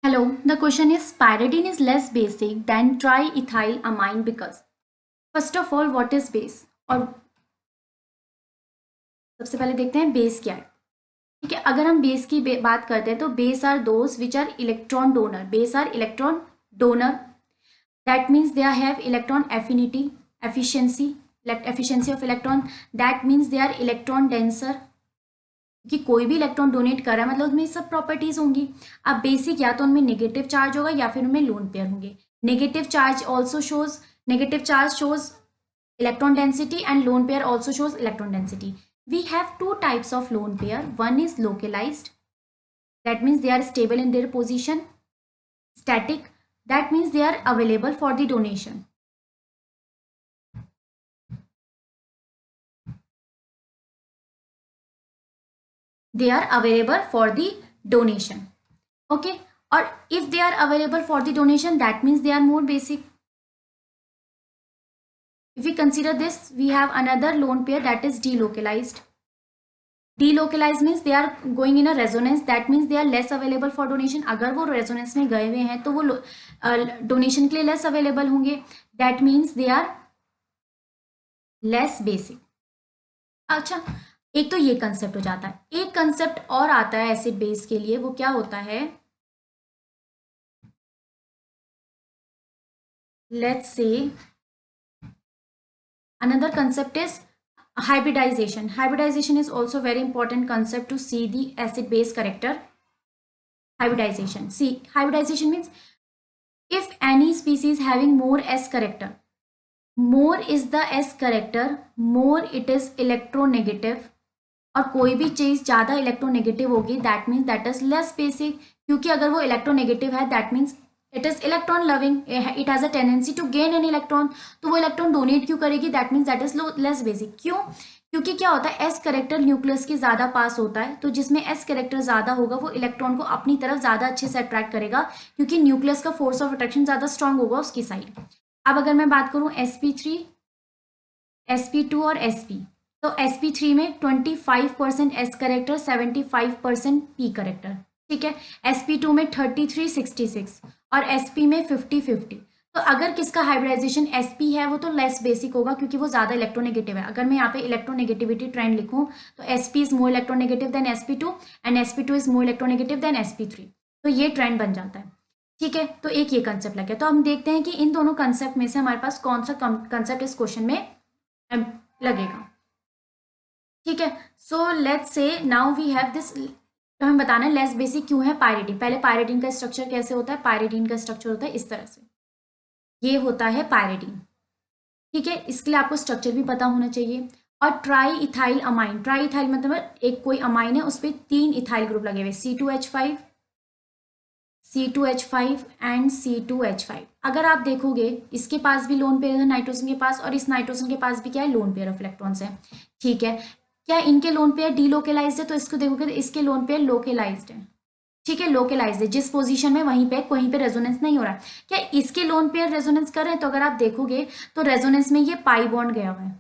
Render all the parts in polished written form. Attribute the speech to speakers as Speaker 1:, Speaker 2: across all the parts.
Speaker 1: Hello, the question is pyridine is less basic than triethylamine because first of all what is base और सबसे पहले देखते हैं base क्या है। ठीक है, अगर हम बेस की बात करते हैं तो base are those which are electron donor. Base are electron donor, that means they have electron affinity efficiency of electron, that means they are electron denser। कि कोई भी इलेक्ट्रॉन डोनेट कर रहा है मतलब उसमें सब प्रॉपर्टीज होंगी। अब बेसिक या तो उनमें नेगेटिव चार्ज होगा या फिर उनमें लोन पेयर होंगे। Negative charge shows electron density and lone pair also shows electron density. We have two types of lone pair. One is localized, that means they are stable in their position. Static, that means they are available for the donation. They are available for the donation. Okay, or if they are available for the donation, that means they are more basic. If we consider this, we have another lone pair that is delocalized. Delocalized means they are going in a resonance, that means they are less available for donation. अगर वो resonance में गए हुए हैं तो वो donation के लिए less available होंगे, that means they are less basic. अच्छा, एक तो ये कंसेप्ट हो जाता है। एक कंसेप्ट और आता है एसिड बेस के लिए, वो क्या होता है, let's say another concept is hybridization. Hybridization is also very important concept to see the acid base character. Hybridization, see, hybridization means if any species having more S character, more is the S character, more it is electronegative, और कोई भी चीज ज्यादा electronegative होगी that means that is less basic, क्योंकि अगर वो electronegative है that means it is electron loving, it has a tendency to gain an electron, तो वो इलेक्ट्रॉन डोनेट क्यों करेगी, that means that is less basic. क्यों? क्योंकि क्या होता है, एस कैरेक्टर न्यूक्लियस की ज्यादा पास होता है, तो जिसमें एस कैरेक्टर ज्यादा होगा वो इलेक्ट्रॉन को अपनी तरफ ज्यादा अच्छे से अट्रैक्ट करेगा, क्योंकि न्यूक्लियस का फोर्स ऑफ अट्रैक्शन ज्यादा स्ट्रांग होगा उसकी साइड। अब अगर मैं बात करूं sp3, sp2 और sp, तो sp3 में 25% s करेक्टर, 75% p करेक्टर। ठीक है, sp2 में 33-66 और sp में 50-50। तो अगर किसका हाइब्रिडाइजेशन sp है वो तो लेस बेसिक होगा क्योंकि वो ज्यादा इलेक्ट्रोनेगेटिव है। अगर मैं यहाँ पे इलेक्ट्रोनेगेटिविटी ट्रेंड लिखूं तो sp is more electronegative than sp2 and sp2 is more electronegative than sp3, तो ये ट्रेंड बन जाता है। ठीक है, तो एक ये कंसेप्ट लग गया। तो हम देखते हैं कि इन दोनों कंसेप्ट में से हमारे पास कौन सा कंसेप्ट इस क्वेश्चन में लगेगा। ठीक है, so let's say now we have this, तो हमें बताना है लेस बेसिक क्यों है पायरिडीन। पहले पायरिडीन का स्ट्रक्चर कैसे होता है, पायरिडीन का स्ट्रक्चर होता है इस तरह से, ये होता है पायरिडीन। ठीक है, इसके लिए आपको स्ट्रक्चर भी पता होना चाहिए। और try ethyl amine, try ethyl मतलब एक कोई अमाइन है उस पर 3 इथाइल ग्रुप लगे हुए, C2H5, C2H5 एंड C2H5। अगर आप देखोगे इसके पास भी लोन पेयर है नाइट्रोजन के पास, और इस नाइट्रोजन के पास भी क्या है, लोन पेयर ऑफ इलेक्ट्रॉन्स है। ठीक है, क्या इनके लोन पेयर डीलोकेलाइज्ड है, तो इसको देखोगे तो इसके लोन पेयर लोकेलाइज्ड है। ठीक है, लोकेलाइज्ड है, जिस पोजीशन में वहीं पे रेजोनेंस नहीं हो रहा है। क्या इसके लोन पेयर रेजोनेंस कर रहे हैं, तो अगर आप देखोगे तो रेजोनेंस में ये पाई बॉन्ड गया हुआ है,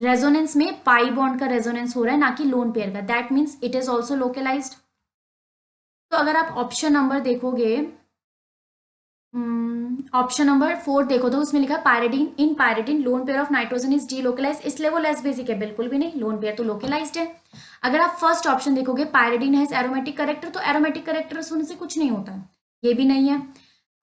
Speaker 1: रेजोनेंस में पाई बॉन्ड का रेजोनेंस हो रहा है ना कि लोन पेयर का, that means it is also localised. तो अगर आप ऑप्शन नंबर देखोगे, ऑप्शन नंबर 4 देखो तो उसमें लिखा pyridine, in pyridine lone pair of nitrogen is delocalise, इसलिए वो लेस बेसिक है, बिल्कुल भी नहीं, लोन पेयर तो लोकेलाइज्ड है। अगर आप फर्स्ट ऑप्शन देखोगे पायरिडीन हैज एरोमेटिक करेक्टर, तो एरोमेटिक करेक्टर होने से कुछ नहीं होता है, ये भी नहीं है।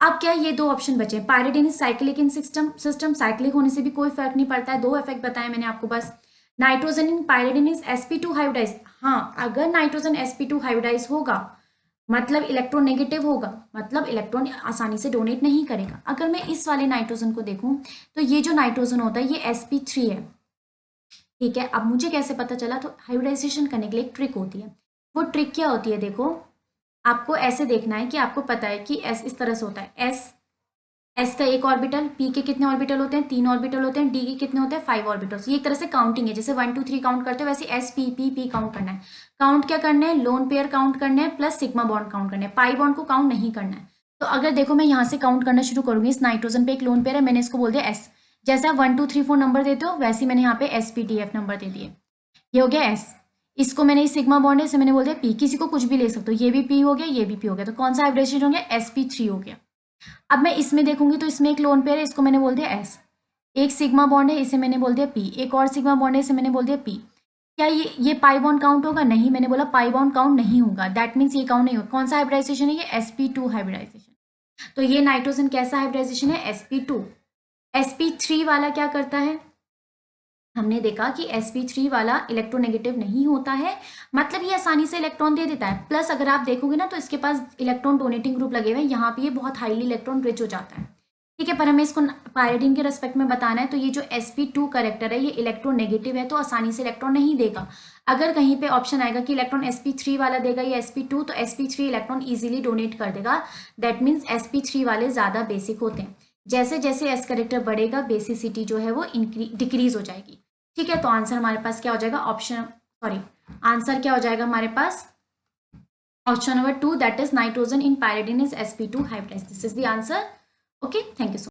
Speaker 1: अब क्या ये दो ऑप्शन बचे, pyridine is cyclic in system, cyclic होने से भी कोई फर्क नहीं पड़ता है, दो इफेक्ट बताए मैंने आपको बस। Nitrogen in pyridine is sp2 hybridize, हाँ अगर नाइट्रोजन sp2 हाइब्रिडाइज होगा मतलब इलेक्ट्रोनेगेटिव होगा, मतलब इलेक्ट्रॉन आसानी से डोनेट नहीं करेगा। अगर मैं इस वाले नाइट्रोजन को देखूं तो ये जो नाइट्रोजन होता है ये sp3 है। ठीक है, अब मुझे कैसे पता चला, तो हाइब्रिडाइजेशन करने के लिए एक ट्रिक होती है। वो ट्रिक क्या होती है, देखो आपको ऐसे देखना है कि आपको पता है कि s इस तरह से होता है, s का एक ऑर्बिटल, p के कितने ऑर्बिटल होते हैं, 3 ऑर्बिटल होते हैं, d के कितने होते हैं, 5 ऑर्बिटल्स। ये एक तरह से काउंटिंग है, जैसे 1 2 3 काउंट करते हो वैसे s p p p count करना है। काउंट क्या करना है, लोन पेयर काउंट करना है प्लस सिग्मा बॉन्ड काउंट करना है, पाई बॉन्ड को काउंट नहीं करना है। तो अगर देखो मैं यहाँ से काउंट करना शुरू करूंगी, इस नाइट्रोजन पे एक लोन पेयर है, मैंने इसको बोल दिया s, जैसे आप 1 2 3 4 नंबर देते हो वैसे मैंने यहाँ पे sp d f नंबर दे दिए, ये हो गया s। इसको मैंने सिग्मा बॉन्ड है, इसे मैंने बोल दिया पी, किसी को कुछ भी ले सकते हो, ये भी पी हो गया, ये भी पी हो गया, तो कौन सा हाइब्रिडाइजेशन हो गया, sp3 हो गया। अब मैं इसमें देखूंगी तो इसमें एक लोन पेयर है, इसको मैंने बोल दिया s, एक सिग्मा बॉन्ड है, इसे मैंने बोल दिया p, एक और सिग्मा बॉन्ड है, इसे मैंने बोल दिया p। क्या ये पाई बॉन्ड काउंट होगा, नहीं, मैंने बोला पाई बॉन्ड काउंट नहीं होगा, दैट मीन्स ये काउंट नहीं होगा। कौन सा हाइब्रिडाइजेशन है ये, sp2 हाइब्रिडाइजेशन। तो ये नाइट्रोजन कैसा हाइब्रिडाइजेशन है, sp2। sp3 वाला क्या करता है, हमने देखा कि sp3 वाला इलेक्ट्रोनेगेटिव नहीं होता है, मतलब ये आसानी से इलेक्ट्रॉन दे देता है, प्लस अगर आप देखोगे ना तो इसके पास इलेक्ट्रॉन डोनेटिंग ग्रुप लगे हुए हैं, यहाँ पे ये बहुत हाईली इलेक्ट्रॉन रिच हो जाता है, ठीक है। पर हमें इसको पायरिडीन के रेस्पेक्ट में बताना है, तो ये जो sp2 करेक्टर है ये इलेक्ट्रोनेगेटिव है, तो आसानी से इलेक्ट्रॉन नहीं देगा। अगर कहीं पे ऑप्शन आएगा कि इलेक्ट्रॉन sp3 वाला देगा या sp2, तो sp3 इलेक्ट्रॉन इजीली डोनेट कर देगा, दैट मीन्स sp3 वाले ज्यादा बेसिक होते हैं। जैसे जैसे s करेक्टर बढ़ेगा बेसिसिटी जो है वो डिक्रीज हो जाएगी, ठीक है। तो आंसर हमारे पास क्या हो जाएगा, आंसर क्या हो जाएगा हमारे पास, option number 2, that is nitrogen in pyridine is sp2 hybridised, this is the answer. Okay, thank you so much.